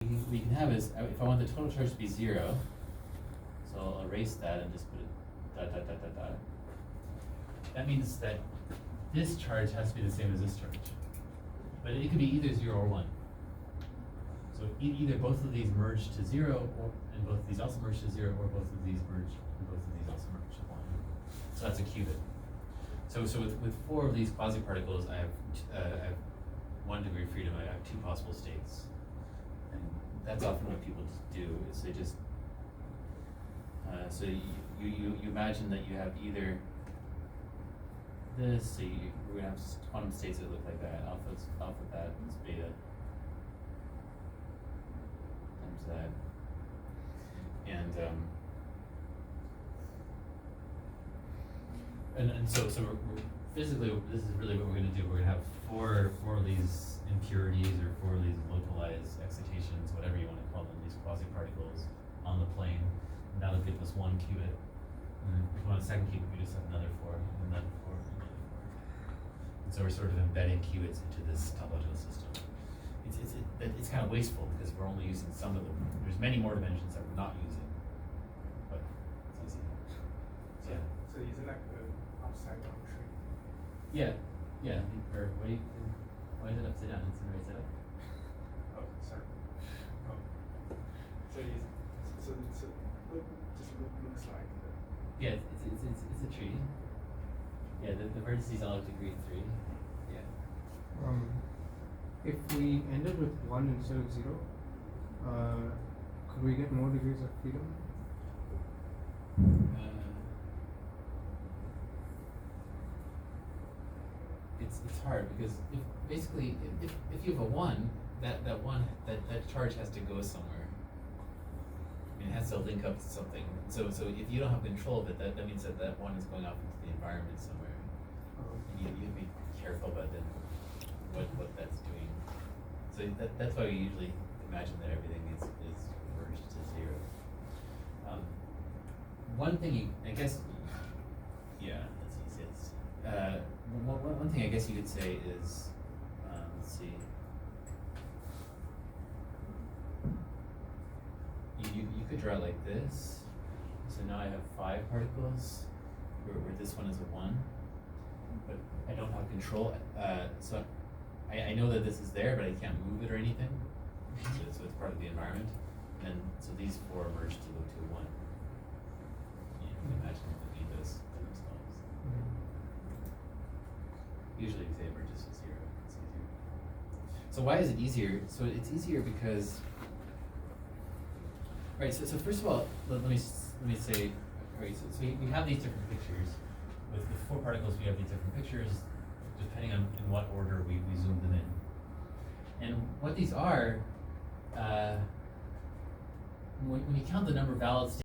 we can have is, if I want the total charge to be 0, so I'll erase that and just put it dot dot dot dot dot. That means that this charge has to be the same as this charge, but it could be either 0 or 1. So either both of these merge to 0, and both of these also merge to 0, or both of these merge, and both of these also merge to 1. So that's a qubit. So with 4 of these quasi-particles, I have 1 degree of freedom. I have 2 possible states, and that's often what people do. Is they just so you imagine that you have either this. So we're gonna have quantum states that look like that. Alpha that is beta times that, and so we're physically, this is really what we're going to do. We're going to have four of these impurities, or 4 of these localized excitations, whatever you want to call them, these quasi-particles on the plane. And that'll give us 1 qubit. And if we want a second qubit, we just have another 4, and another 4, and another 4. And so we're sort of embedding qubits into this topological system. It's kind of wasteful because we're only using some of them. There's many more dimensions that we're not using, but it's easy. So, yeah. So is it like an upside down tree? Yeah. Or why is it upside down? It's right side up. Oh, sorry. Oh. So looks like Yeah, it's a tree. Yeah, the vertices all have degree 3. Yeah. If we ended with 1 instead of 0, could we get more degrees of freedom? It's hard because if you have a 1, that charge has to go somewhere. I mean, it has to link up to something. So if you don't have control of it, that means that 1 is going off into the environment somewhere. And you have to be careful about then what that's doing. So that's why we usually imagine that everything is merged to 0. One thing I guess, yeah, that's easiest. One thing I guess you could say is, let's see. You could draw it like this. So now I have 5 particles, where this one is a 1, but I don't have control. So I know that this is there, but I can't move it or anything. So it's part of the environment. And so these 4 merge to go to 1. You can imagine them looking at this for themselves. Usually if they merge to 0, it's easier. So why is it easier? So it's easier because, right, so first of all, let me say, right, so we have these different pictures. With 4 particles, we have these different pictures, depending on in what order we zoom them in. And what these are, when you count the number of valid states